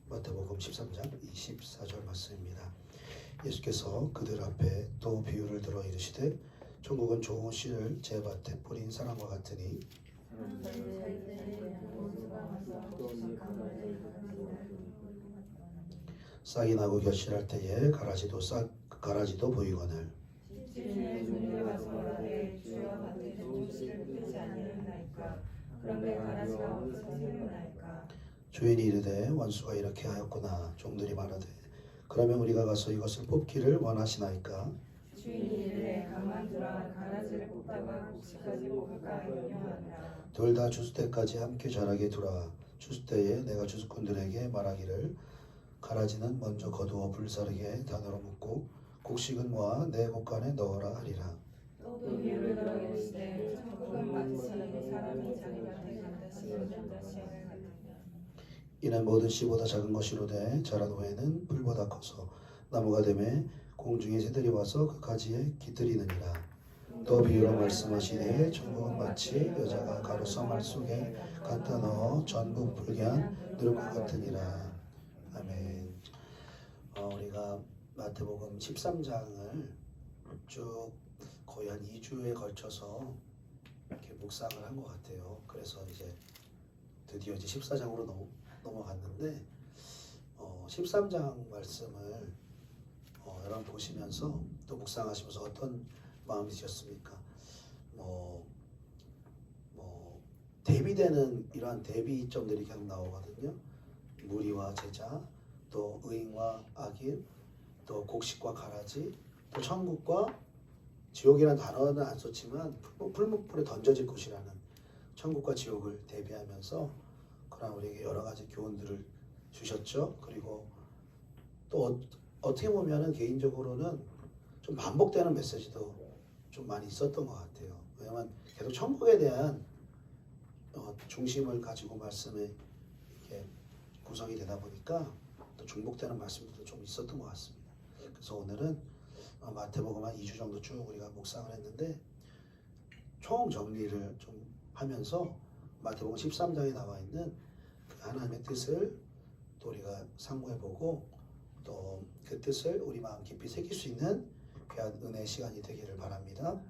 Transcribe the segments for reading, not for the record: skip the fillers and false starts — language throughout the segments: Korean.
마태복음 13장 24절 말씀입니다. 예수께서 그들 앞에 또 비유를 들어 이르시되 천국은 좋은 씨를 제 밭에 뿌린 사람과 같으니 싹이 나고 결실할 때에 가라지도 보이거늘 주인이 이르되 원수가 이렇게 하였구나. 종들이 말하되 그러면 우리가 가서 이것을 뽑기를 원하시나이까? 주인이 이르되 가만두라. 가라지를 뽑다가 곡식까지 뽑을까 염려하니라. 둘 다 추수 때까지 함께 자라게 두라. 추수 때에 내가 추수꾼들에게 말하기를 가라지는 먼저 거두어 불사르게 단으로 묶고 곡식은 모아 내 곳간에 넣어라 하리라. 또 비유를 들어 이르시되 천국은 마치 사람이 자기 밭에 갖다 심은 자식을 같으니라. 이는 모든 씨보다 작은 것이로되 자란 후에는 풀보다 커서 나무가 되매 공중의 새들이 와서 그 가지에 깃들이느니라. 또 비유로 말씀하시되 천국은 마치 여자가 가로서 말 속에 갖다 넣어 전부 풀게 한 누룩과 같으니라. 아멘. 우리가 마태복음 13장을 쭉 거의 한 2주에 걸쳐서 이렇게 묵상을 한 것 같아요. 그래서 이제 드디어 이제 14장으로 넘어갔는데 13장 말씀을 여러분 보시면서 또 묵상하시면서 어떤 마음이 드셨습니까? 대비되는 이러한 대비점들이 계속 나오거든요. 무리와 제자, 또 의인과 악인, 또 곡식과 가라지, 또 천국과 지옥이라는 단어는 안 썼지만 풀무불에 던져질 곳이라는 천국과 지옥을 대비하면서 그러나 우리에게 여러 가지 교훈들을 주셨죠. 그리고 또 어떻게 보면은 개인적으로는 좀 반복되는 메시지도 좀 많이 있었던 것 같아요. 왜냐하면 계속 천국에 대한 중심을 가지고 말씀에 이렇게 구성이 되다 보니까 또 중복되는 말씀들도 좀 있었던 것 같습니다. 그래서 오늘은 마태복음 한 2주 정도 쭉 우리가 묵상을 했는데 총 정리를 좀 하면서 마태복음 13장에 나와 있는 그 하나님의 뜻을 또 우리가 상고해보고 또 그 뜻을 우리 마음 깊이 새길 수 있는 귀한 은혜의 시간이 되기를 바랍니다.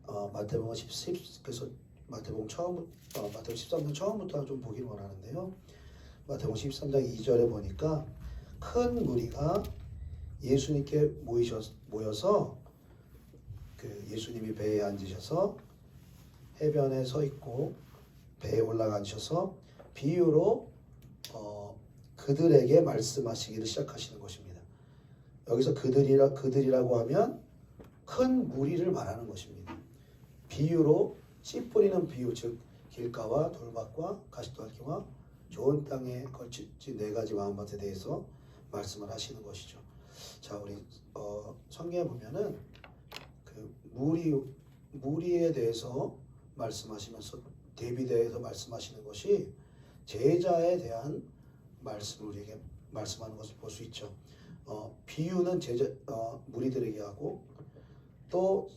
마태복음 13장 처음부터 좀 보기를 원하는데요. 마태복음 13장 2절에 보니까 큰 무리가 예수님께 모여서 그 예수님이 배에 앉으셔서 해변에 서 있고 배에 올라가 앉으셔서 비유로 그들에게 말씀하시기를 시작하시는 것입니다. 여기서 그들이라고 하면 큰 무리를 말하는 것입니다. 비유로 씨 뿌리는 비유, 즉 길가와 돌밭과 가시떨기와 좋은 땅에 걸친 네 가지 마음밭에 대해서 말씀을 하시는 것이죠. 자, 우리 성경에 보면은 그 무리에 대해서 말씀하시면서 대비대에서 말씀하시는 것이 제자에 대한 말씀을 우리에게 말씀하는 것을 볼 수 있죠. 비유는 무리들에게 하고 또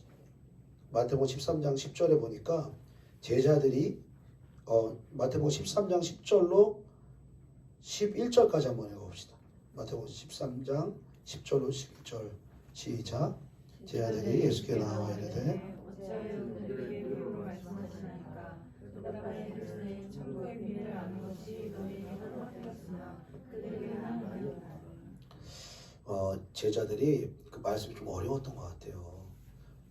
마태복음 13장 10절에 보니까 제자들이 마태복음 13장 10절로 11절까지 한번 읽어봅시다. 마태복음 13장 10절로 11절 시작. 제자들이 예수께 나와 이르되 제자들이 그 말씀이 좀 어려웠던 것 같아요.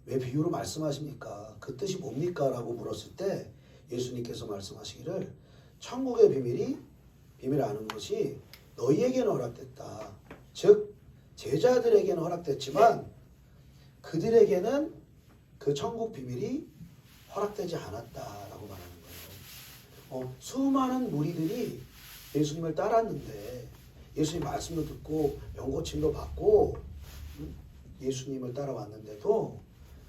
왜 비유로 말씀하십니까? 그 뜻이 뭡니까? 라고 물었을 때 예수님께서 말씀하시기를 천국의 비밀을 아는 것이 너희에게는 허락됐다. 즉 제자들에게는 허락됐지만 그들에게는 그 천국 비밀이 허락되지 않았다라고 말하는 거예요. 수많은 무리들이 예수님을 따랐는데 예수님 말씀도 듣고 영고침도 받고 예수님을 따라왔는데도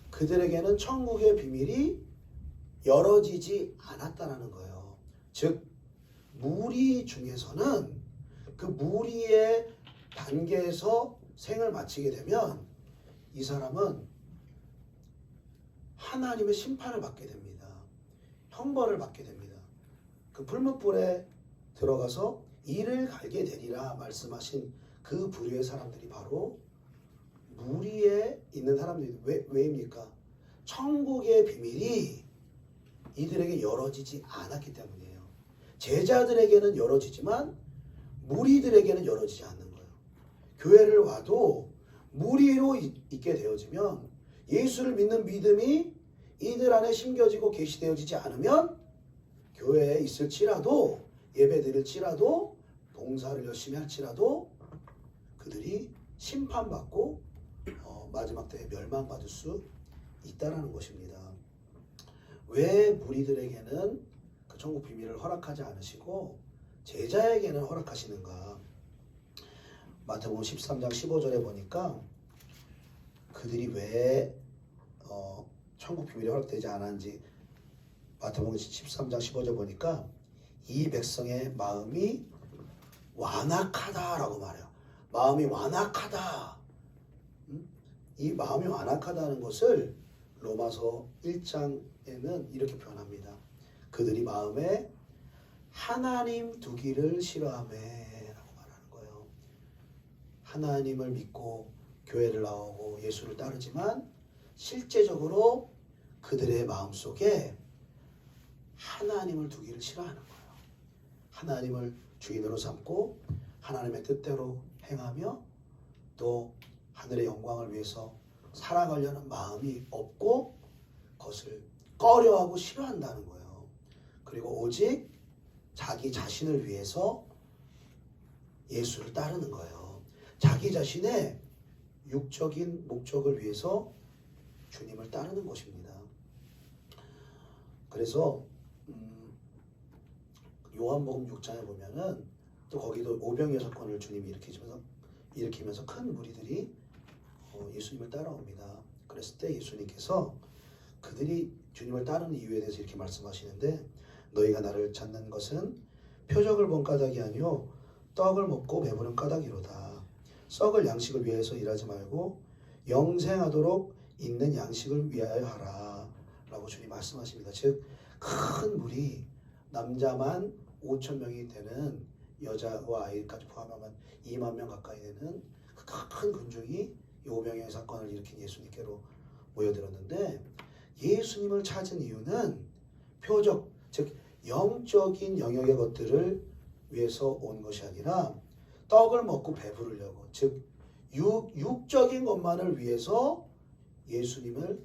그들에게는 천국의 비밀이 열어지지 않았다라는 거예요. 즉 무리 중에서는 그 무리의 단계에서 생을 마치게 되면 이 사람은 하나님의 심판을 받게 됩니다. 형벌을 받게 됩니다. 그 풀무불에 들어가서 이를 갈게 되리라 말씀하신 그 부류의 사람들이 바로 무리에 있는 사람들이 왜입니까? 천국의 비밀이 이들에게 열어지지 않았기 때문이에요. 제자들에게는 열어지지만 무리들에게는 열어지지 않는 거예요. 교회를 와도 무리로 있게 되어지면 예수를 믿는 믿음이 이들 안에 심겨지고 계시되어지지 않으면 교회에 있을지라도 예배 드릴지라도 봉사를 열심히 할지라도 그들이 심판받고 마지막 때에 멸망받을 수 있다라는 것입니다. 왜 무리들에게는 그 천국 비밀을 허락하지 않으시고 제자에게는 허락하시는가? 마태복음 13장 15절에 보니까 그들이 왜 천국 비밀이 허락되지 않았는지 마태복음 13장 15절 보니까 이 백성의 마음이 완악하다라고 말해요. 마음이 완악하다. 이 마음이 완악하다는 것을 로마서 1장에는 이렇게 표현합니다. 그들이 마음에 하나님 두기를 싫어하매라고 말하는 거예요. 하나님을 믿고 교회를 나오고 예수를 따르지만 실제적으로 그들의 마음속에 하나님을 두기를 싫어하는 거예요. 하나님을 주인으로 삼고 하나님의 뜻대로 행하며 또 하늘의 영광을 위해서 살아가려는 마음이 없고 그것을 꺼려하고 싫어한다는 거예요. 그리고 오직 자기 자신을 위해서 예수를 따르는 거예요. 자기 자신의 육적인 목적을 위해서 주님을 따르는 것입니다. 그래서 요한복음 6장에 보면은 또 거기도 오병이어 사건을 주님이 일으키면서 큰 무리들이 예수님을 따라옵니다. 그랬을 때 예수님께서 그들이 주님을 따르는 이유에 대해서 이렇게 말씀하시는데 너희가 나를 찾는 것은 표적을 본 까닭이 아니요 떡을 먹고 배부른 까닭이로다. 썩을 양식을 위해서 일하지 말고 영생하도록 있는 양식을 위하여 하라 라고 주님 말씀하십니다. 즉 큰 무리 남자만 5,000명이 되는 여자와 아이까지 포함하면 2만 명 가까이 되는 그 큰 군중이 이 오병이어 사건을 일으킨 예수님께로 모여들었는데 예수님을 찾은 이유는 표적, 즉 영적인 영역의 것들을 위해서 온 것이 아니라 떡을 먹고 배부르려고, 즉 육적인 것만을 위해서 예수님을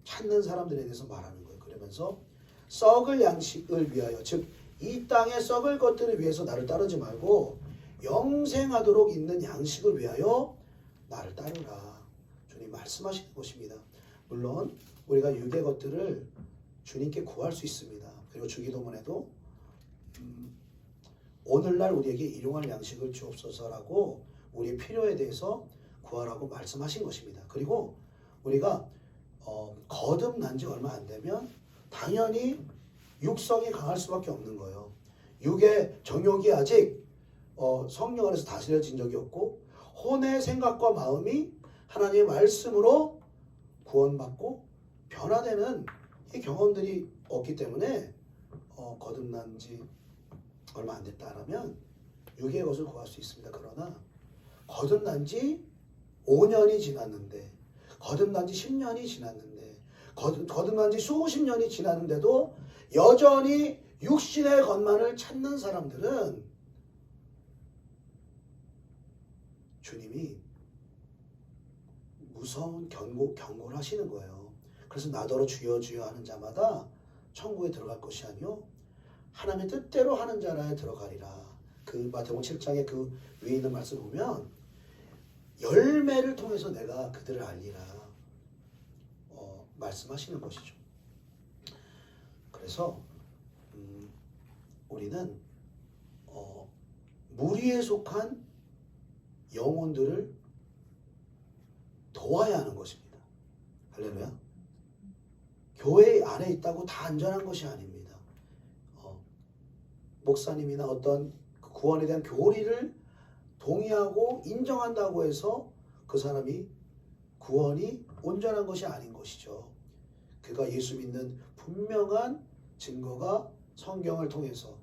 찾는 사람들에 대해서 말하는 거예요. 그러면서 썩을 양식을 위하여, 즉 이 땅의 썩을 것들을 위해서 나를 따르지 말고 영생하도록 있는 양식을 위하여 나를 따르라. 주님 말씀하시는 것입니다. 물론 우리가 육의 것들을 주님께 구할 수 있습니다. 그리고 주기도문에도 오늘날 우리에게 일용할 양식을 주옵소서라고 우리의 필요에 대해서 구하라고 말씀하신 것입니다. 그리고 우리가 거듭난 지 얼마 안 되면 당연히 육성이 강할 수밖에 없는 거예요. 육의 정욕이 아직 성령 안에서 다스려진 적이 없고 혼의 생각과 마음이 하나님의 말씀으로 구원받고 변화되는 이 경험들이 없기 때문에 거듭난 지 얼마 안 됐다라면 육의 것을 구할 수 있습니다. 그러나 거듭난 지 5년이 지났는데, 거듭난 지 10년이 지났는데, 거듭난 지 수십 년이 지났는데도 여전히 육신의 것만을 찾는 사람들은 주님이 무서운 경고를 하시는 거예요. 그래서 나더러 주여 주여 하는 자마다 천국에 들어갈 것이 아니요 하나님의 뜻대로 하는 자라에 들어가리라. 그 마태복음 7장에 그 위에 있는 말씀 보면 열매를 통해서 내가 그들을 알리라 말씀하시는 것이죠. 그래서 우리는 무리에 속한 영혼들을 도와야 하는 것입니다. 할렐루야. 교회 안에 있다고 다 안전한 것이 아닙니다. 목사님이나 어떤 구원에 대한 교리를 동의하고 인정한다고 해서 그 사람이 구원이 온전한 것이 아닌 것이죠. 그가 예수 믿는 분명한 증거가 성경을 통해서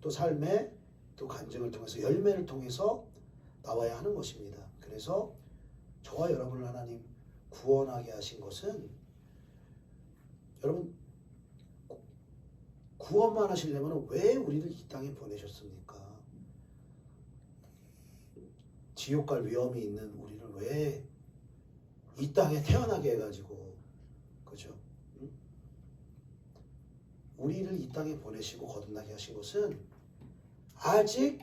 또 삶의 또 간증을 통해서 열매를 통해서 나와야 하는 것입니다. 그래서 저와 여러분을 하나님 구원하게 하신 것은 여러분 구원만 하시려면 왜 우리를 이 땅에 보내셨습니까? 지옥 갈 위험이 있는 우리를 왜 이 땅에 태어나게 해가지고 그죠? 응? 우리를 이 땅에 보내시고 거듭나게 하신 것은 아직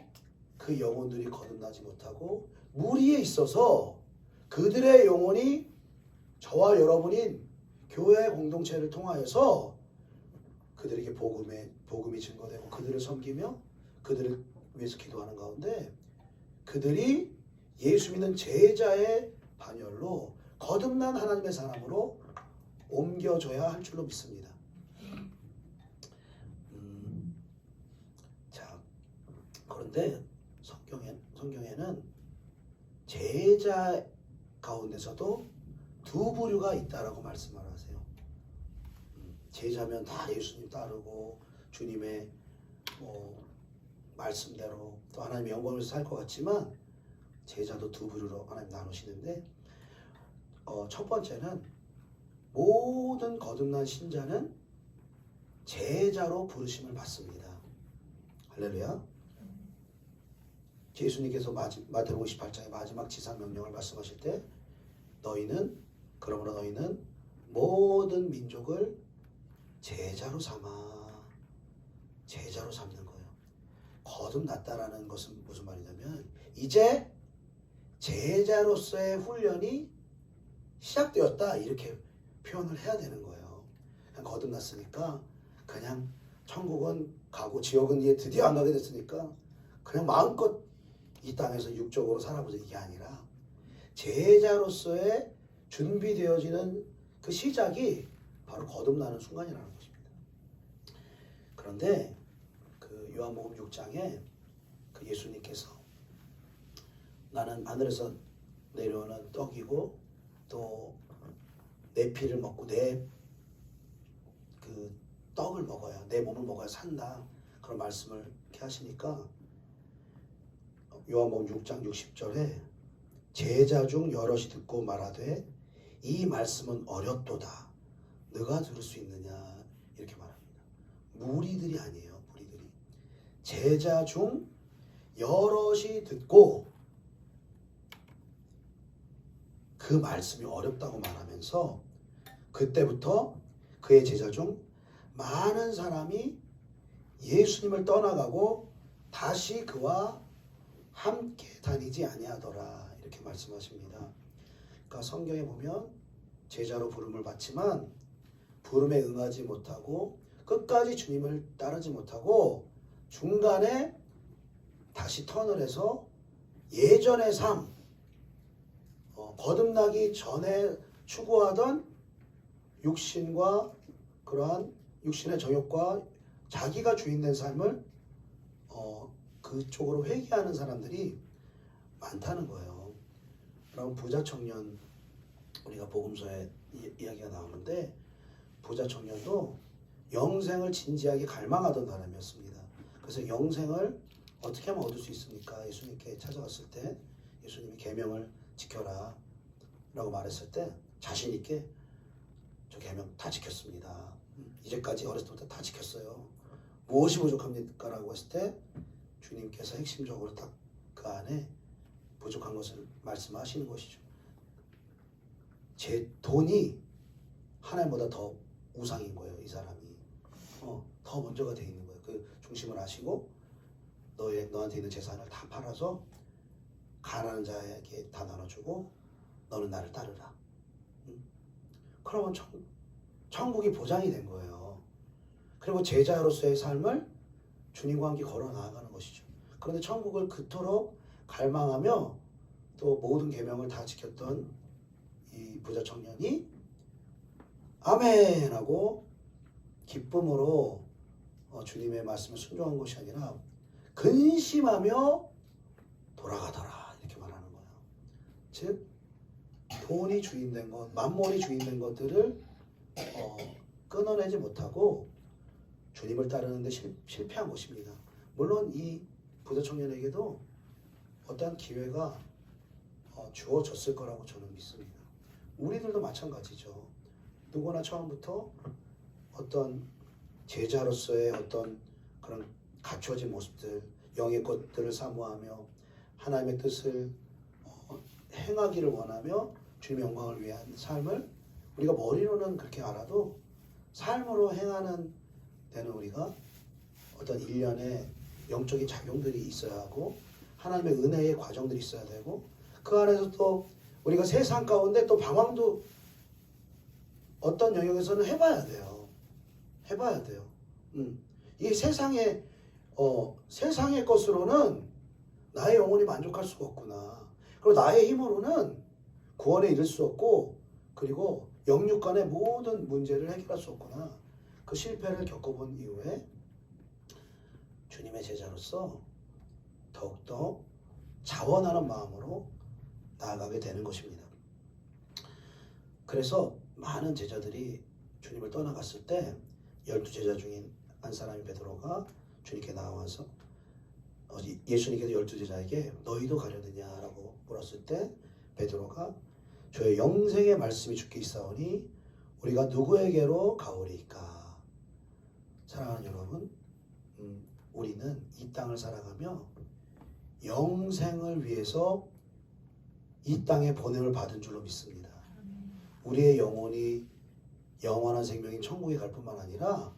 그 영혼들이 거듭나지 못하고 무리에 있어서 그들의 영혼이 저와 여러분인 교회 공동체를 통하여서 그들에게 복음이 증거되고 그들을 섬기며 그들을 위해서 기도하는 가운데 그들이 예수 믿는 제자의 반열로 거듭난 하나님의 사람으로 옮겨져야 할 줄로 믿습니다. 자, 그런데 성경에는 제자 가운데서도 두 부류가 있다라고 말씀을 하세요. 제자면 다 예수님 따르고 주님의 말씀대로 또 하나님의 영광을 살 것 같지만 제자도 두 부류로 하나님 나누시는데 첫 번째는 모든 거듭난 신자는 제자로 부르심을 받습니다. 할렐루야. 예수님께서 마태복음 28장의 마지막 지상명령을 말씀하실 때 그러므로 너희는 모든 민족을 제자로 삼는 거예요. 거듭났다라는 것은 무슨 말이냐면 이제 제자로서의 훈련이 시작되었다 이렇게 표현을 해야 되는 거예요. 그냥 거듭났으니까 그냥 천국은 가고 지옥은 이제 드디어 안 가게 됐으니까 그냥 마음껏 이 땅에서 육적으로 살아보자 이게 아니라 제자로서의 준비되어지는 그 시작이 바로 거듭나는 순간이라는 것입니다. 그런데 그 요한복음 6장에 그 예수님께서 나는 하늘에서 내려오는 떡이고 또 내 피를 먹고 내 그 떡을 먹어야 내 몸을 먹어야 산다 그런 말씀을 이렇게 하시니까 요한복음 6장 60절에 제자 중 여럿이 듣고 말하되 이 말씀은 어렵도다 너가 들을 수 있느냐 이렇게 말합니다. 무리들이 아니에요. 무리들이 제자 중 여럿이 듣고 그 말씀이 어렵다고 말하면서 그때부터 그의 제자 중 많은 사람이 예수님을 떠나가고 다시 그와 함께 다니지 아니하더라 이렇게 말씀하십니다. 그러니까 성경에 보면 제자로 부름을 받지만 부름에 응하지 못하고 끝까지 주님을 따르지 못하고 중간에 다시 턴을 해서 예전의 삶 거듭나기 전에 추구하던 육신과 그러한 육신의 정욕과 자기가 주인된 삶을 그쪽으로 회귀하는 사람들이 많다는 거예요. 그럼 부자 청년 우리가 복음서에 이야기가 나오는데 부자 청년도 영생을 진지하게 갈망하던 사람이었습니다. 그래서 영생을 어떻게 하면 얻을 수 있습니까? 예수님께 찾아갔을 때 예수님이 계명을 지켜라 라고 말했을 때 자신 있게 저 계명 다 지켰습니다. 이제까지 어렸을 때부터 다 지켰어요. 무엇이 부족합니까? 라고 했을 때 주님께서 핵심적으로 딱 그 안에 부족한 것을 말씀하시는 것이죠. 제 돈이 하나님보다 더 우상인 거예요. 이 사람이 더 먼저가 돼 있는 거예요. 그 중심을 아시고 너한테 있는 재산을 다 팔아서 가난한 자에게 다 나눠주고 너는 나를 따르라. 그러면 천국이 보장이 된 거예요. 그리고 제자로서의 삶을 주님과 함께 걸어 나아가는 것이죠. 그런데 천국을 그토록 갈망하며 또 모든 계명을 다 지켰던 이 부자 청년이 아멘 하고 기쁨으로 주님의 말씀을 순종한 것이 아니라 근심하며 돌아가더라 이렇게 말하는 거예요. 즉 돈이 주인된 것, 만몬이 주인된 것들을 끊어내지 못하고 주님을 따르는데 실패한 것입니다. 물론 이 부자 청년에게도 어떠한 기회가 주어졌을 거라고 저는 믿습니다. 우리들도 마찬가지죠. 누구나 처음부터 어떤 제자로서의 어떤 그런 갖춰진 모습들, 영의 것들을 사모하며 하나님의 뜻을 행하기를 원하며 주님의 영광을 위한 삶을 우리가 머리로는 그렇게 알아도 삶으로 행하는 데는 우리가 어떤 일련의 영적인 작용들이 있어야 하고 하나님의 은혜의 과정들이 있어야 되고 그 안에서 또 우리가 세상 가운데 또 방황도 어떤 영역에서는 해봐야 돼요. 해봐야 돼요. 이 세상의 것으로는 나의 영혼이 만족할 수가 없구나. 그리고 나의 힘으로는 구원에 이를 수 없고 그리고 영육 간의 모든 문제를 해결할 수 없구나. 그 실패를 겪어본 이후에 주님의 제자로서 더욱더 자원하는 마음으로 나아가게 되는 것입니다. 그래서 많은 제자들이 주님을 떠나갔을 때 12제자 중인 한 사람이 베드로가 주님께 나와서 예수님께서 12제자에게 너희도 가려느냐라고 물었을 때 베드로가 저의 영생의 말씀이 주께 있사오니 우리가 누구에게로 가오리까. 사랑하는 여러분, 우리는 이 땅을 살아가며 영생을 위해서 이 땅에 보냄을 받은 줄로 믿습니다. 우리의 영혼이 영원한 생명인 천국에 갈 뿐만 아니라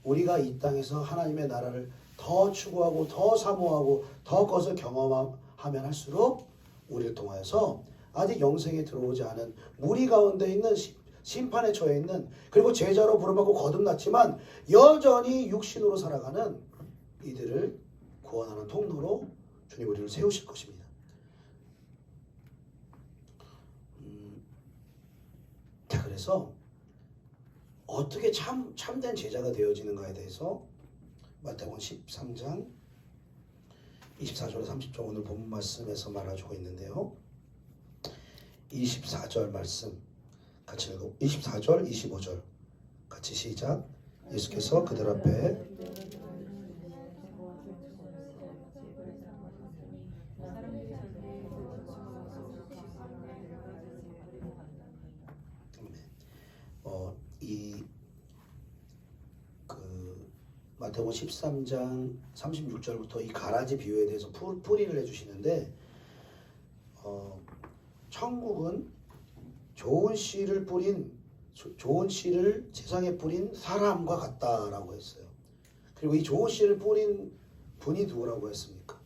우리가 이 땅에서 하나님의 나라를 더 추구하고 더 사모하고 더 그것을 경험하면 할수록 우리를 통하여서 아직 영생에 들어오지 않은 무리 가운데 있는 심판에 처해 있는 그리고 제자로 부름받고 거듭났지만 여전히 육신으로 살아가는 이들을 구원하는 통로로 주님 우리를 세우실 것입니다. 자, 그래서 어떻게 참된 제자가 되어지는가에 대해서 마태복음 13장 24절에서 30절 오늘 본문 말씀에서 말해주고 있는데요. 24절 말씀 같이 읽어. 24절 25절 같이 시작. 예수께서 그들 앞에 마태복음 13장 36절부터 이 가라지 비유에 대해서 풀이를 해주시는데 천국은 좋은 씨를 세상에 뿌린 사람과 같다라고 했어요. 그리고 이 좋은 씨를 뿌린 분이 누구라고 했습니까?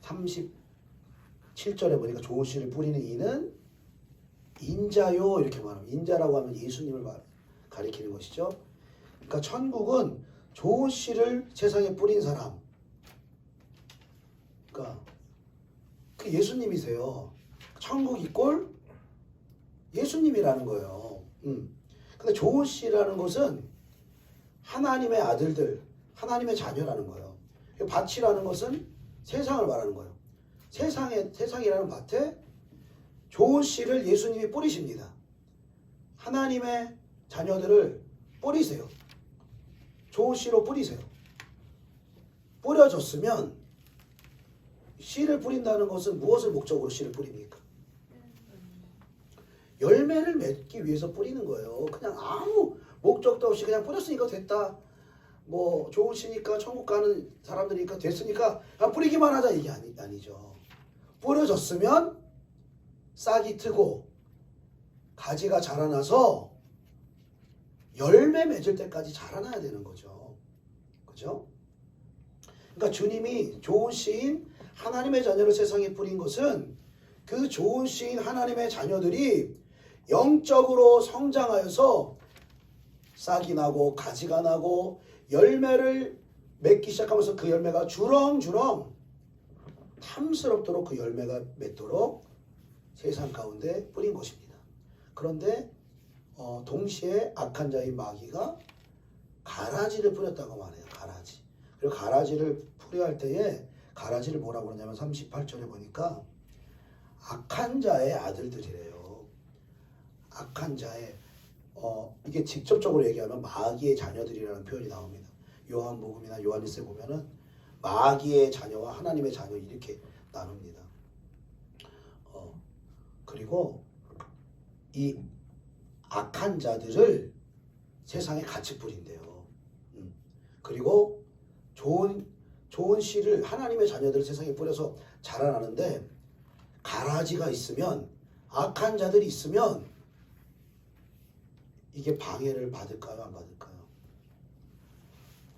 37절에 보니까 좋은 씨를 뿌리는 이는 인자요 이렇게 말합니다. 인자라고 하면 예수님을 가리키는 것이죠. 그러니까 천국은 좋은 씨를 세상에 뿌린 사람. 그러니까 그 예수님이세요. 천국 이꼴 예수님이라는 거예요. 근데 좋은 씨라는 것은 하나님의 아들들, 하나님의 자녀라는 거예요. 밭이라는 것은 세상을 말하는 거예요. 세상이라는 밭에 좋은 씨를 예수님이 뿌리십니다. 하나님의 자녀들을 뿌리세요. 좋은 씨로 뿌리세요. 뿌려졌으면 씨를 뿌린다는 것은 무엇을 목적으로 씨를 뿌립니까? 열매를 맺기 위해서 뿌리는 거예요. 그냥 아무 목적도 없이 그냥 뿌렸으니까 됐다. 뭐 좋은 씨니까 천국 가는 사람들이니까 됐으니까 그냥 뿌리기만 하자 이게 아니죠. 뿌려졌으면 싹이 트고 가지가 자라나서 열매 맺을 때까지 자라나야 되는 거죠. 그죠? 그러니까 주님이 좋은 씨인 하나님의 자녀를 세상에 뿌린 것은 그 좋은 씨인 하나님의 자녀들이 영적으로 성장하여서 싹이 나고 가지가 나고 열매를 맺기 시작하면서 그 열매가 주렁주렁 탐스럽도록 그 열매가 맺도록 세상 가운데 뿌린 것입니다. 그런데 동시에 악한 자인 마귀가 가라지를 뿌렸다고 말해요. 가라지. 그리고 가라지를 풀이할 때에 가라지를 뭐라고 그러냐면 38절에 보니까 악한 자의 아들들이래요. 악한 자의 이게 직접적으로 얘기하면 마귀의 자녀들이라는 표현이 나옵니다. 요한복음이나 요한일서에 보면은 마귀의 자녀와 하나님의 자녀 이렇게 나눕니다. 그리고 이 악한 자들을 세상에 같이 뿌린대요. 그리고 좋은 씨를 하나님의 자녀들을 세상에 뿌려서 자라나는데 가라지가 있으면 악한 자들이 있으면 이게 방해를 받을까요? 안 받을까요?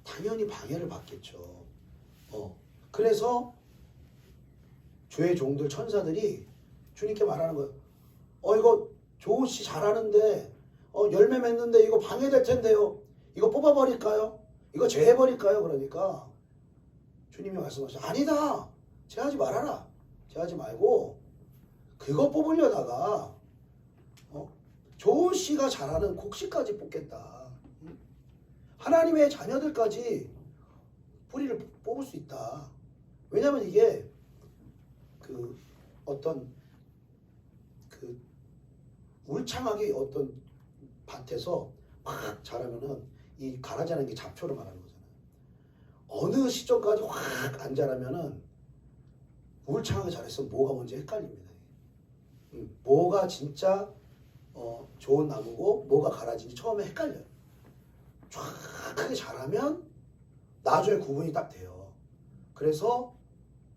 당연히 방해를 받겠죠. 그래서 주의 종들 천사들이 주님께 말하는 거예요. 이거 좋은 씨 잘하는데 열매 맺는데 이거 방해될 텐데요. 이거 뽑아버릴까요? 이거 제해버릴까요? 그러니까 주님이 말씀하시죠. 아니다. 제하지 말아라. 제하지 말고 그거 뽑으려다가 좋은 씨가 자라는 곡씨까지 뽑겠다. 하나님의 자녀들까지 뿌리를 뽑을 수 있다. 왜냐하면 이게 그 어떤 그 울창하게 어떤 밭에서 막 자라면은 이 가라지라는 게 잡초를 말하는 거잖아요. 어느 시점까지 확 안 자라면은 울창하게 자랐으면 뭐가 뭔지 헷갈립니다. 뭐가 진짜 좋은 나무고 뭐가 가라지인지 처음에 헷갈려요. 쫙 크게 자라면 나중에 구분이 딱 돼요. 그래서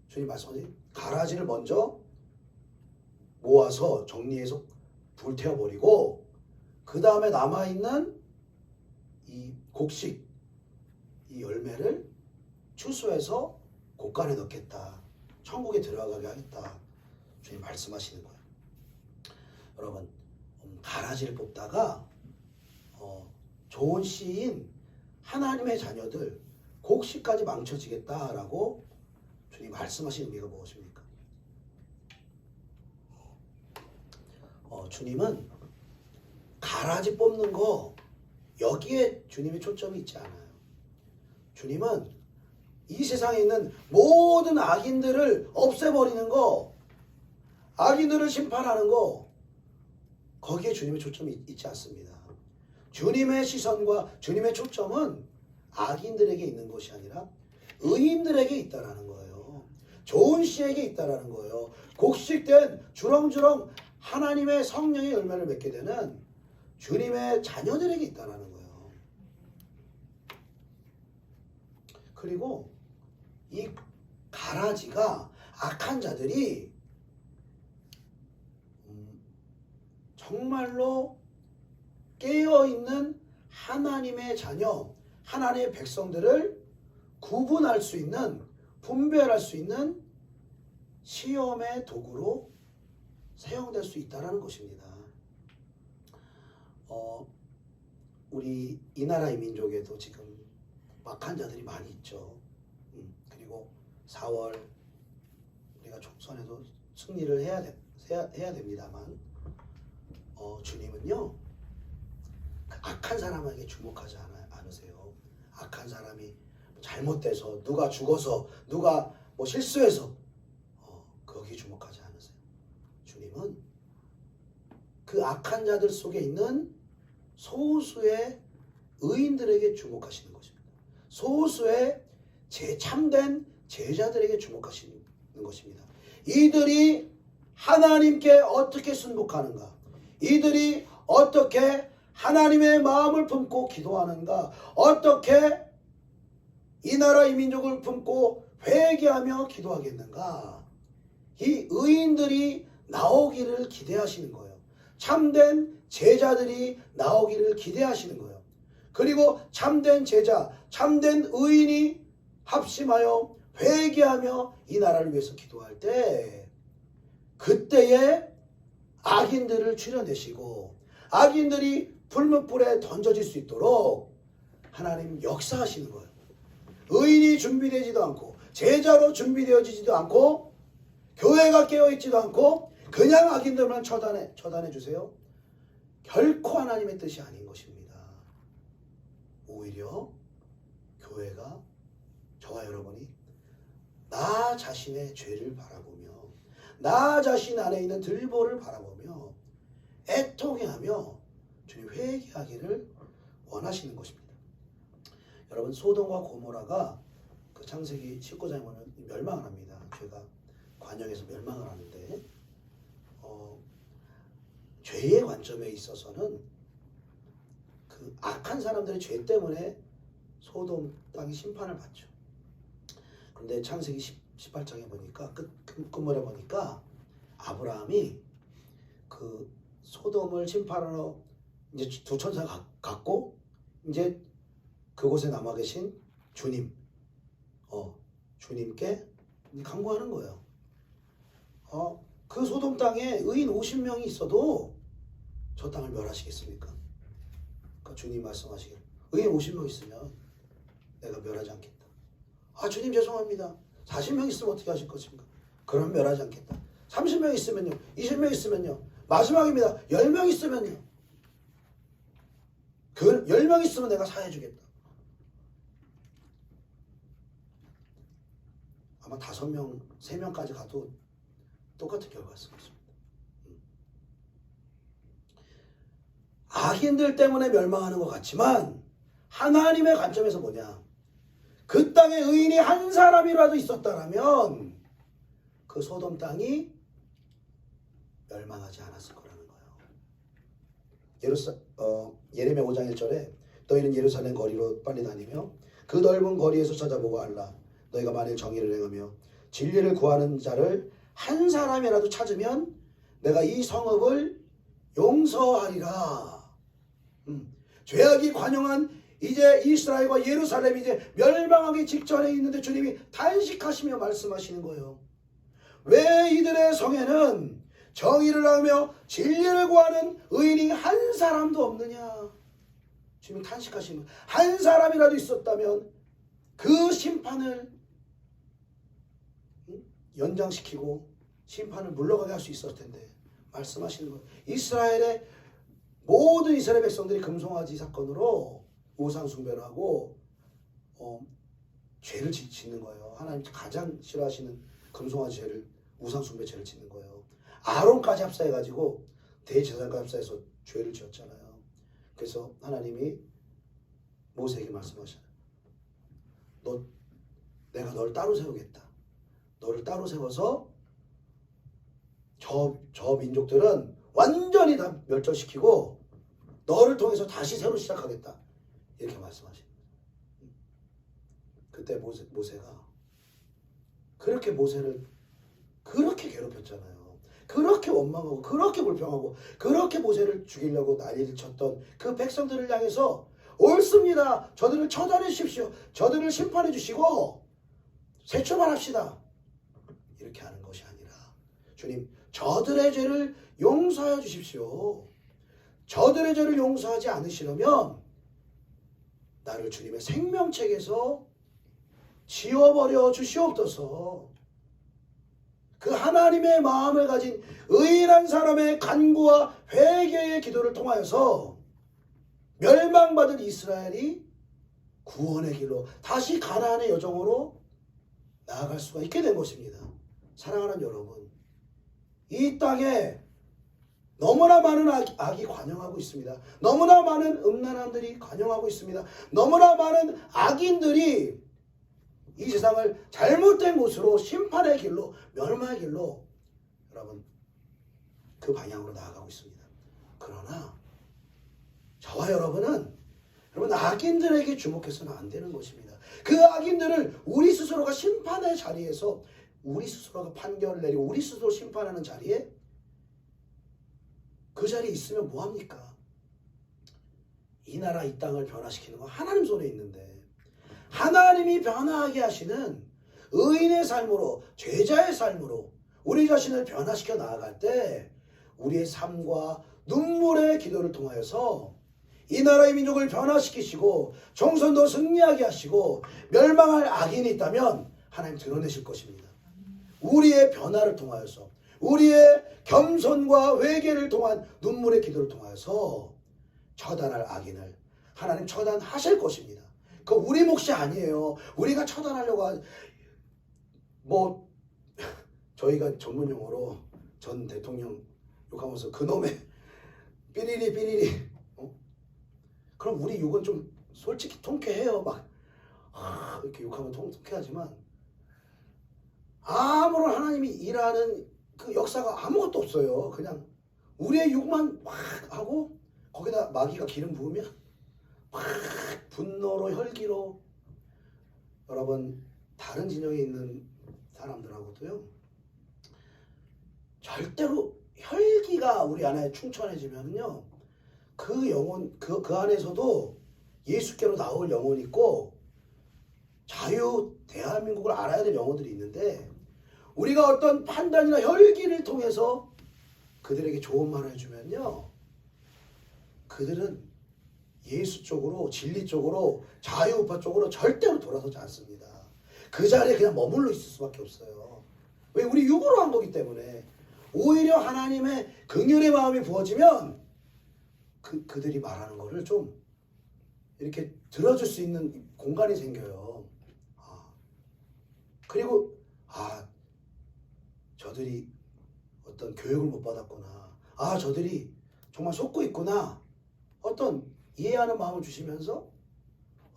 주님 말씀하신 가라지를 먼저 모아서 정리해서 불태워버리고 그 다음에 남아있는 이 곡식, 이 열매를 추수해서 곡간에 넣겠다. 천국에 들어가게 하겠다. 주님 말씀하시는 거예요. 여러분 가라지를 뽑다가 좋은 씨인 하나님의 자녀들 곡식까지 망쳐지겠다라고 주님 말씀하시는 의미가 무엇입니까? 주님은 가라지 뽑는 거 여기에 주님의 초점이 있지 않아요. 주님은 이 세상에 있는 모든 악인들을 없애버리는 거, 악인들을 심판하는 거 거기에 주님의 초점이 있지 않습니다. 주님의 시선과 주님의 초점은 악인들에게 있는 것이 아니라 의인들에게 있다라는 거예요. 좋은 씨에게 있다라는 거예요. 곡식된 주렁주렁 하나님의 성령의 열매를 맺게 되는 주님의 자녀들에게 있다라는 거예요. 그리고 이 가라지가 악한 자들이 정말로 깨어있는 하나님의 자녀, 하나님의 백성들을 구분할 수 있는, 분별할 수 있는 시험의 도구로 사용될 수 있다는 것입니다. 우리 이 나라의 민족에도 지금 악한 자들이 많이 있죠. 그리고 4월 우리가 총선에도 승리를 해야 됩니다만 주님은요 그 악한 사람에게 주목하지 않으세요. 악한 사람이 잘못돼서 누가 죽어서 누가 뭐 실수해서 거기에 주목하지 않으세요. 주님은 그 악한 자들 속에 있는 소수의 의인들에게 주목하시는 것입니다. 소수의 참된 제자들에게 주목하시는 것입니다. 이들이 하나님께 어떻게 순복하는가, 이들이 어떻게 하나님의 마음을 품고 기도하는가, 어떻게 이 나라 이 민족을 품고 회개하며 기도하겠는가, 이 의인들이 나오기를 기대하시는 거예요. 참된 제자들이 나오기를 기대하시는 거예요. 그리고 참된 제자, 참된 의인이 합심하여 회개하며 이 나라를 위해서 기도할 때 그때에 악인들을 추려내시고 악인들이 불못불에 던져질 수 있도록 하나님 역사하시는 거예요. 의인이 준비되지도 않고 제자로 준비되어지지도 않고 교회가 깨어있지도 않고 그냥 악인들만 처단해 주세요. 결코 하나님의 뜻이 아닌 것입니다. 오히려 교회가 저와 여러분이 나 자신의 죄를 바라보며 나 자신 안에 있는 들보를 바라보며 애통해하며 주님 회개하기를 원하시는 것입니다. 여러분 소돔과 고모라가 그 창세기 19장에 보면 멸망을 합니다. 죄가 관영에서 멸망을 하는데 죄의 관점에 있어서는 그 악한 사람들의 죄 때문에 소돔 땅이 심판을 받죠. 그런데 창세기 18장에 보니까 끝물에 보니까 아브라함이 그 소돔을 심판하러 이제 두 천사 갔고 이제 그곳에 남아 계신 주님께 간구하는 거예요. 그 소돔 땅에 의인 50명이 있어도 저 땅을 멸하시겠습니까? 그러니까 주님 말씀하시길 의인 50명 있으면 내가 멸하지 않겠다. 주님 죄송합니다. 40명 있으면 어떻게 하실 것입니까? 그럼 멸하지 않겠다. 30명 있으면요. 20명 있으면요. 마지막입니다. 10명 있으면요. 그 10명 있으면 내가 사해 주겠다. 아마 5명, 3명까지 가도 똑같은 결과였을 것입니다. 악인들 때문에 멸망하는 것 같지만 하나님의 관점에서 뭐냐? 그 땅에 의인이 한 사람이라도 있었다라면 그 소돔 땅이 멸망하지 않았을 거라는 거예요. 예레미야 5장 1절에 너희는 예루살렘 거리로 빨리 다니며 그 넓은 거리에서 찾아보고 알라. 너희가 만일 정의를 행하며 진리를 구하는 자를 한 사람이라도 찾으면 내가 이 성읍을 용서하리라. 죄악이 관영한 이제 이스라엘과 예루살렘이 이제 멸망하기 직전에 있는데 주님이 단식하시며 말씀하시는 거예요. 왜 이들의 성에는 정의를 하며 진리를 구하는 의인이 한 사람도 없느냐? 주님이 탄식하시면 한 사람이라도 있었다면 그 심판을 연장시키고 심판을 물러가게 할 수 있었을 텐데 말씀하시는 거예요. 이스라엘의 모든 이스라엘 백성들이 금송아지 사건으로 우상 숭배를 하고 죄를 짓는 거예요. 하나님 가장 싫어하시는 금송아지 죄를 우상 숭배 죄를 짓는 거예요. 아론까지 합사해가지고 대제사장까지 합사해서 죄를 지었잖아요. 그래서 하나님이 모세에게 말씀하셨어요. 내가 널 따로 세우겠다. 너를 따로 세워서 저 민족들은 완전히 다 멸절시키고 너를 통해서 다시 새로 시작하겠다. 이렇게 말씀하십니다. 그때 모세가 그렇게 모세를 그렇게 괴롭혔잖아요. 그렇게 원망하고 그렇게 불평하고 그렇게 모세를 죽이려고 난리를 쳤던 그 백성들을 향해서 옳습니다. 저들을 처단해 주십시오. 저들을 심판해 주시고 새 출발합시다. 이렇게 하는 것이 아니라 주님 저들의 죄를 용서해 주십시오. 저들의 죄를 용서하지 않으시려면 나를 주님의 생명책에서 지워버려 주시옵소서. 그 하나님의 마음을 가진 의인한 사람의 간구와 회개의 기도를 통하여서 멸망받은 이스라엘이 구원의 길로 다시 가나안의 여정으로 나아갈 수가 있게 된 것입니다. 사랑하는 여러분, 이 땅에 너무나 많은 악이 관영하고 있습니다. 너무나 많은 음란함들이 관영하고 있습니다. 너무나 많은 악인들이 이 세상을 잘못된 곳으로 심판의 길로 멸망의 길로 여러분 그 방향으로 나아가고 있습니다. 그러나 저와 여러분 악인들에게 주목해서는 안 되는 것입니다. 그 악인들을 우리 스스로가 심판의 자리에서 우리 스스로가 판결을 내리고 우리 스스로 심판하는 자리에 그 자리에 있으면 뭐합니까? 이 나라 이 땅을 변화시키는 건 하나님 손에 있는데 하나님이 변화하게 하시는 의인의 삶으로 제자의 삶으로 우리 자신을 변화시켜 나아갈 때 우리의 삶과 눈물의 기도를 통하여서 이 나라의 민족을 변화시키시고 정선도 승리하게 하시고 멸망할 악인이 있다면 하나님 드러내실 것입니다. 우리의 변화를 통하여서 우리의 겸손과 회개를 통한 눈물의 기도를 통하여서 처단할 악인을 하나님 처단하실 것입니다. 그 우리 몫이 아니에요. 우리가 처단하려고 저희가 전문 용어로 전 대통령 욕하면서 그놈의 삐리리 그럼 우리 욕은 좀 솔직히 통쾌해요. 막 이렇게 욕하면 통쾌하지만 아무런 하나님이 일하는 그 역사가 아무것도 없어요. 그냥 우리의 욕만 막 하고 거기다 마귀가 기름 부으면 막 분노로 혈기로 여러분 다른 진영에 있는 사람들하고도요 절대로 혈기가 우리 안에 충천해지면요 그 영혼 그 안에서도 예수께로 나올 영혼이 있고 자유 대한민국을 알아야 될 영혼들이 있는데 우리가 어떤 판단이나 혈기를 통해서 그들에게 좋은 말을 해주면요 그들은 예수 쪽으로 진리 쪽으로 자유우파 쪽으로 절대로 돌아서지 않습니다. 그 자리에 그냥 머물러 있을 수밖에 없어요. 왜? 우리 육으로 한 거기 때문에. 오히려 하나님의 긍휼의 마음이 부어지면 그들이 말하는 거를 좀 이렇게 들어줄 수 있는 공간이 생겨요. 그리고 저들이 어떤 교육을 못 받았구나. 저들이 정말 속고 있구나. 어떤 이해하는 마음을 주시면서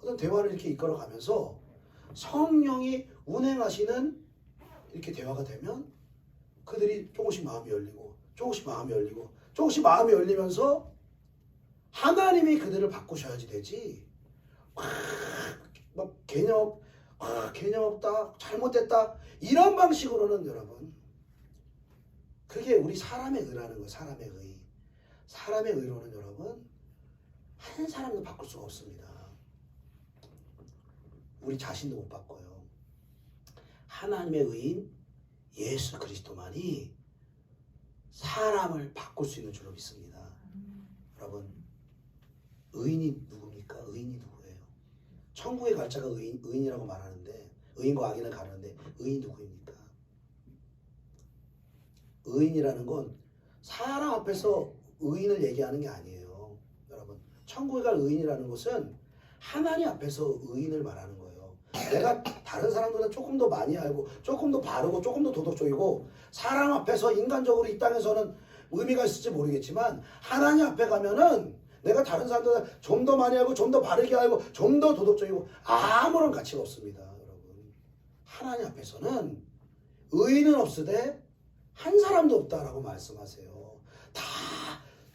어떤 대화를 이렇게 이끌어가면서 성령이 운행하시는 이렇게 대화가 되면 그들이 조금씩 마음이 열리고 조금씩 마음이 열리고 조금씩 마음이 열리면서 하나님이 그들을 바꾸셔야지 되지. 막 개념 없다 잘못됐다 이런 방식으로는 여러분 그게 우리 사람의 의라는 거예요. 사람의 의로는 여러분 한 사람도 바꿀 수가 없습니다. 우리 자신도 못 바꿔요. 하나님의 의인 예수 그리스도만이 사람을 바꿀 수 있는 줄로 믿습니다. 여러분 의인이 누굽니까? 의인이 누구예요? 천국에 갈 자가 의인이라고 말하는데 의인과 악인을 가르는데 의인이 누구입니까? 의인이라는 건 사람 앞에서 의인을 얘기하는 게 아니에요. 여러분 천국에 갈 의인이라는 것은 하나님 앞에서 의인을 말하는 거예요. 내가 다른 사람보다 조금 더 많이 알고 조금 더 바르고 조금 더 도덕적이고 사람 앞에서 인간적으로 이 땅에서는 의미가 있을지 모르겠지만 하나님 앞에 가면은 내가 다른 사람보다 좀 더 많이 알고 좀 더 바르게 알고 좀 더 도덕적이고 아무런 가치가 없습니다. 여러분 하나님 앞에서는 의인은 없으되 한 사람도 없다라고 말씀하세요. 다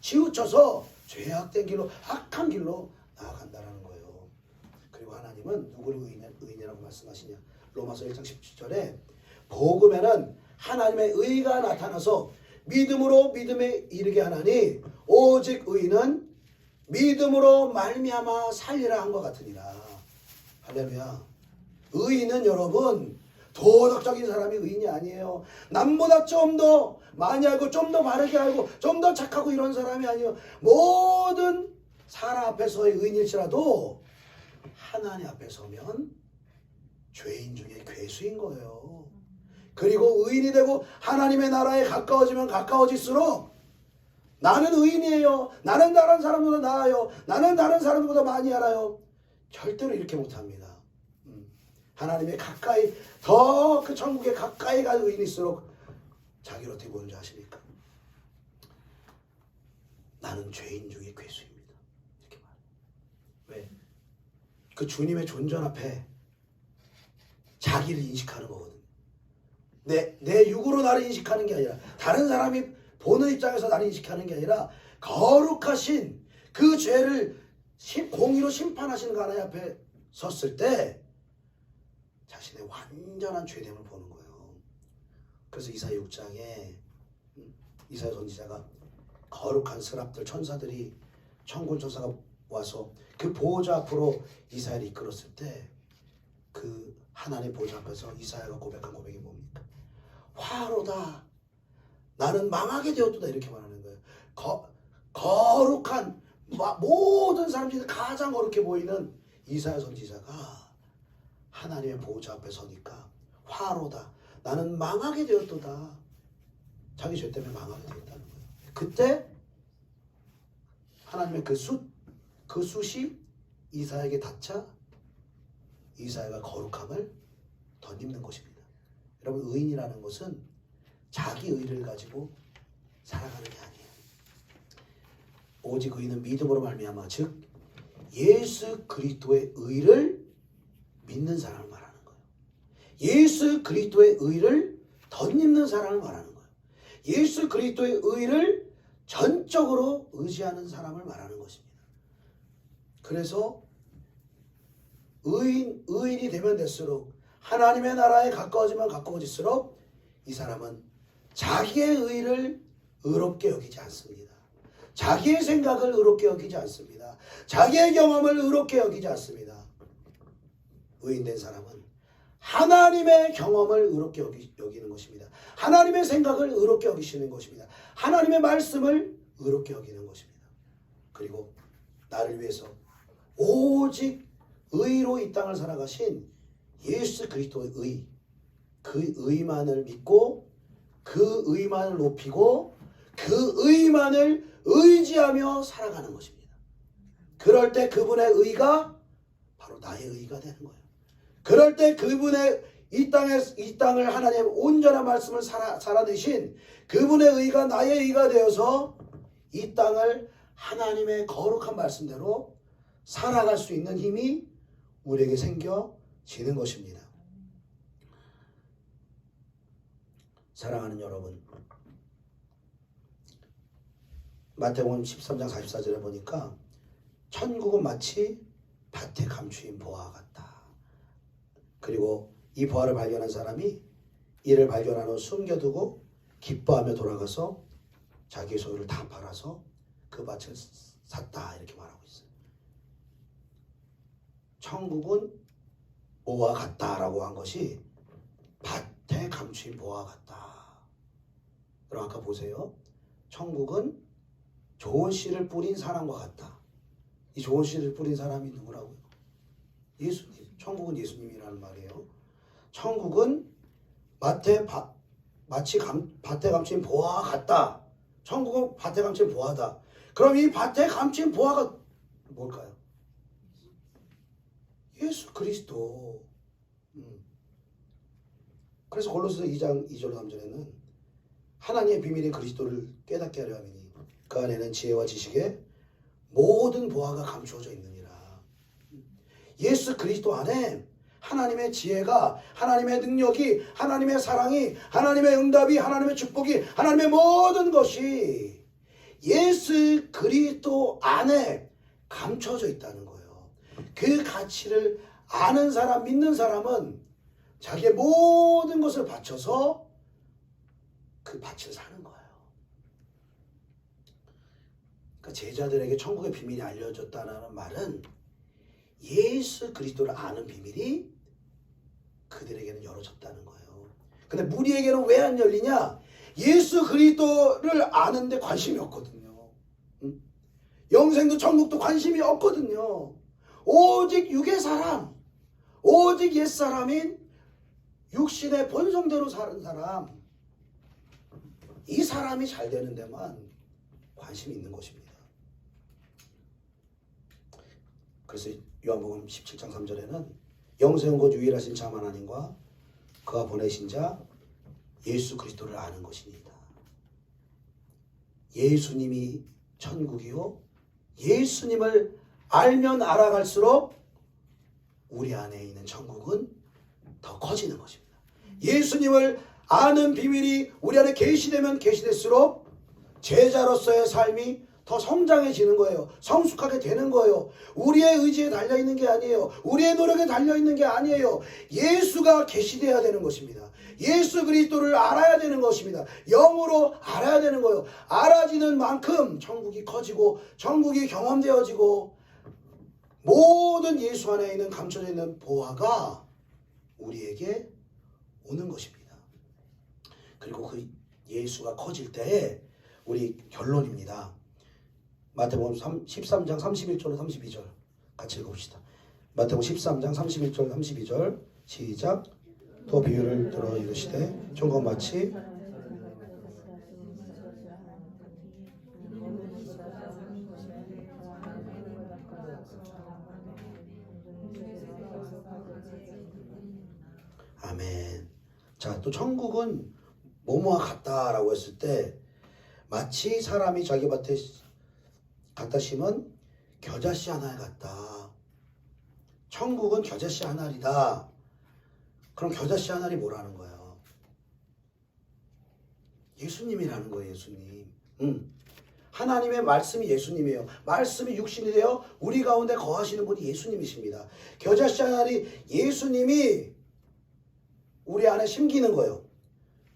치우쳐서 죄악된 길로 악한 길로 나아간다라는 거예요. 그리고 하나님은 누구를 의인이라고 말씀하시냐? 로마서 1장 17절에 복음에는 하나님의 의가 나타나서 믿음으로 믿음에 이르게 하나니 오직 의인은 믿음으로 말미암아 살리라 한 것 같으니라. 할렐루야. 의인은 여러분 도덕적인 사람이 의인이 아니에요. 남보다 좀 더 많이 알고 좀 더 바르게 알고 좀 더 착하고 이런 사람이 아니에요. 모든 사람 앞에서의 의인일지라도 하나님 앞에 서면 죄인 중에 괴수인 거예요. 그리고 의인이 되고 하나님의 나라에 가까워지면 가까워질수록 나는 의인이에요. 나는 다른 사람보다 나아요. 나는 다른 사람보다 많이 알아요. 절대로 이렇게 못합니다. 하나님의 가까이 더 그 천국에 가까이 갈 의인일수록 자기를 어떻게 보는지 아십니까? 나는 죄인 중에 괴수입니다. 이렇게 말해요. 왜? 그 주님의 존전 앞에 자기를 인식하는 거거든요. 내 육으로 나를 인식하는 게 아니라 다른 사람이 보는 입장에서 나를 인식하는 게 아니라 거룩하신 그 죄를 공의로 심판하시는 그 하나님 앞에 섰을 때 자신의 완전한 죄됨을 보는 거예요. 그래서 이사야 6장에 이사야 선지자가 거룩한 스랍들 천사들이 천군 천사가 와서 그 보호자 앞으로 이사야를 이끌었을 때 그 하나님의 보호자 앞에서 이사야가 고백한 고백이 뭡니까? 화로다. 나는 망하게 되었도다. 이렇게 말하는 거예요. 거룩한 모든 사람들이 가장 거룩해 보이는 이사야 선지자가 하나님의 보호자 앞에 서니까 화로다. 나는 망하게 되었도다. 자기 죄 때문에 망하게 되었다는 거예요. 그때 하나님의 그 숯이 이사야에게 닿자 이사야가 거룩함을 덧입는 것입니다. 여러분 의인이라는 것은 자기 의를 가지고 살아가는 게 아니에요. 오직 의인은 믿음으로 말미암아 즉 예수 그리스도의 의를 믿는 사람을 말하는 거예요. 예수 그리스도의 의를 덧입는 사람을 말하는 거예요. 예수 그리스도의 의를 전적으로 의지하는 사람을 말하는 것입니다. 그래서 의인이 되면 될수록 하나님의 나라에 가까워지면 가까워질수록 이 사람은 자기의 의를 의롭게 여기지 않습니다. 자기의 생각을 의롭게 여기지 않습니다. 자기의 경험을 의롭게 여기지 않습니다. 의인된 사람은 하나님의 경험을 의롭게 여기는 것입니다. 하나님의 생각을 의롭게 여기시는 것입니다. 하나님의 말씀을 의롭게 여기는 것입니다. 그리고 나를 위해서 오직 의로 이 땅을 살아가신 예수 그리스도의 의, 그 의만을 믿고 그 의만을 높이고 그 의만을 의지하며 살아가는 것입니다. 그럴 때 그분의 의가 바로 나의 의가 되는 거예요. 그럴 때 그분의 이 땅을 하나님의 온전한 말씀을 살아내신 그분의 의가 나의 의가 되어서 이 땅을 하나님의 거룩한 말씀대로 살아갈 수 있는 힘이 우리에게 생겨지는 것입니다. 사랑하는 여러분, 마태복음 13장 44절에 보니까 천국은 마치 밭에 감추인 보화와 같다. 그리고 이 보화를 발견한 사람이 이를 발견한 후 숨겨두고 기뻐하며 돌아가서 자기 소유를 다 팔아서 그 밭을 샀다, 이렇게 말하고 있어요. 천국은 뭐와 같다라고 한 것이 밭에 감추인 보화와 같다. 그럼 아까 보세요. 천국은 좋은 씨를 뿌린 사람과 같다. 이 좋은 씨를 뿌린 사람이 누구라고요? 예수님. 천국은 예수님이라는 말이에요. 천국은 마치 밭에 감춘 보화와 같다. 천국은 밭에 감춘 보화다. 그럼 이 밭에 감춘 보화가 뭘까요? 예수 그리스도. 그래서 골로새서 2장 2절 3절에는 하나님의 비밀인 그리스도를 깨닫게 하려 함이니 그 안에는 지혜와 지식의 모든 보화가 감추어져 있느니라. 예수 그리스도 안에 하나님의 지혜가, 하나님의 능력이, 하나님의 사랑이, 하나님의 응답이, 하나님의 축복이, 하나님의 모든 것이 예수 그리스도 안에 감춰져 있다는 거예요. 그 가치를 아는 사람, 믿는 사람은 자기의 모든 것을 바쳐서 그 밭을 사는 거예요. 그러니까 제자들에게 천국의 비밀이 알려졌다는 말은 예수 그리스도를 아는 비밀이 그들에게는 열어졌다는 거예요. 근데 무리에게는 왜 안 열리냐? 예수 그리스도를 아는데 관심이 없거든요. 영생도 천국도 관심이 없거든요. 오직 육의 사람, 오직 옛사람인 육신의 본성대로 사는 사람, 이 사람이 잘 되는 데만 관심이 있는 것입니다. 그래서 요한복음 17장 3절에는 영생 곧 유일하신 참 하나님과 그가 보내신 자 예수 그리스도를 아는 것입니다. 예수님이 천국이요, 예수님을 알면 알아갈수록 우리 안에 있는 천국은 더 커지는 것입니다. 예수님을 아는 비밀이 우리 안에 계시되면 계시될수록 제자로서의 삶이 더 성장해지는 거예요. 성숙하게 되는 거예요. 우리의 의지에 달려있는 게 아니에요. 우리의 노력에 달려있는 게 아니에요. 예수가 계시되어야 되는 것입니다. 예수 그리스도를 알아야 되는 것입니다. 영으로 알아야 되는 거예요. 알아지는 만큼 천국이 커지고 천국이 경험되어지고 모든 예수 안에 있는 감춰져 있는 보화가 우리에게 오는 것입니다. 그리고 그 예수가 커질 때에 우리 결론입니다. 마태복음 13장 31절 32절 같이 읽어봅시다. 마태복음 13장 31절 32절 시작. 또 비유를 들어 이르시되 천국은 마치 아멘. 자, 또 천국은 뭐뭐와 같다라고 했을 때 마치 사람이 자기 밭에 갖다 심은 겨자씨 하나에 같다. 천국은 겨자씨 한 알이다. 그럼 겨자씨 한 알이 뭐라는 거예요? 예수님이라는 거예요. 예수님. 하나님의 말씀이 예수님이에요. 말씀이 육신이 되어 우리 가운데 거하시는 분이 예수님이십니다. 겨자씨 한 알이 예수님이 우리 안에 심기는 거예요.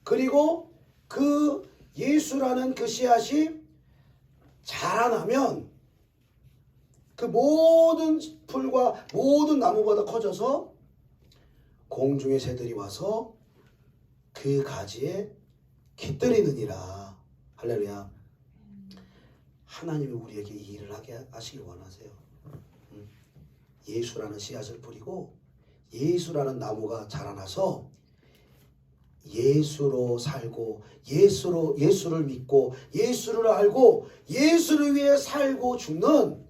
그리고 그 예수라는 그 씨앗이 자라나면 그 모든 풀과 모든 나무보다 커져서 공중의 새들이 와서 그 가지에 깃들이느니라. 할렐루야. 하나님이 우리에게 이 일을 하게 하시길 원하세요. 예수라는 씨앗을 뿌리고 예수라는 나무가 자라나서 예수로 살고 예수를 믿고 예수를 알고 예수를 위해 살고 죽는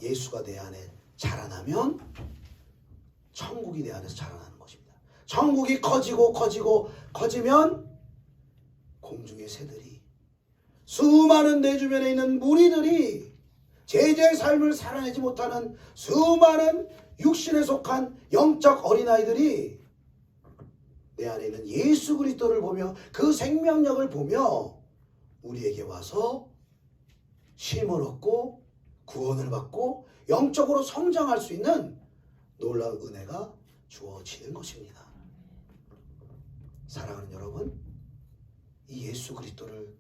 예수가 내 안에 자라나면 천국이 내 안에서 자라나는 것입니다. 천국이 커지면 공중의 새들이 수많은 내 주변에 있는 무리들이 제자의 삶을 살아내지 못하는 수많은 육신에 속한 영적 어린아이들이 내 안에 있는 예수 그리스도를 보며 그 생명력을 보며 우리에게 와서 쉼을 얻고 구원을 받고 영적으로 성장할 수 있는 놀라운 은혜가 주어지는 것입니다. 사랑하는 여러분, 이 예수 그리스도를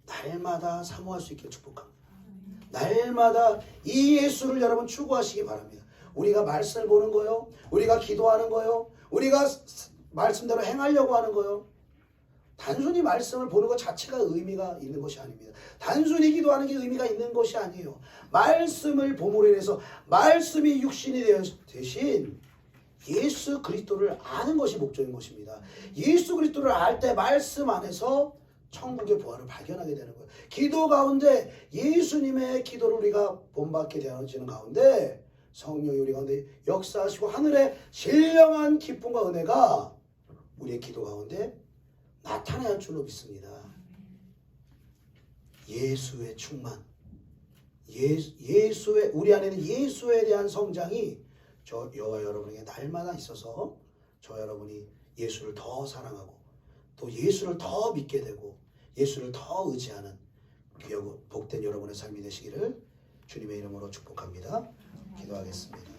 날마다 사모할 수 있기를 축복합니다. 날마다 이 예수를 여러분 추구하시기 바랍니다. 우리가 말씀을 보는 거요, 우리가 기도하는 거요, 우리가 말씀대로 행하려고 하는 거요, 단순히 말씀을 보는 것 자체가 의미가 있는 것이 아닙니다. 단순히 기도하는 게 의미가 있는 것이 아니에요. 말씀을 봄으로 인해서 말씀이 육신이 되신 예수 그리스도를 아는 것이 목적인 것입니다. 예수 그리스도를 알 때 말씀 안에서 천국의 보화를 발견하게 되는 거예요. 기도 가운데 예수님의 기도를 우리가 본받게 되어지는 가운데 성령이 우리 가운데 역사하시고 하늘의 신령한 기쁨과 은혜가 우리의 기도 가운데 나타나야 할 줄로 믿습니다. 예수의 충만, 예수의 우리 안에는 예수에 대한 성장이 저와 여러분에게 날마다 있어서 저 여러분이 예수를 더 사랑하고 또 예수를 더 믿게 되고 예수를 더 의지하는 귀하고 복된 여러분의 삶이 되시기를 주님의 이름으로 축복합니다. 기도하겠습니다.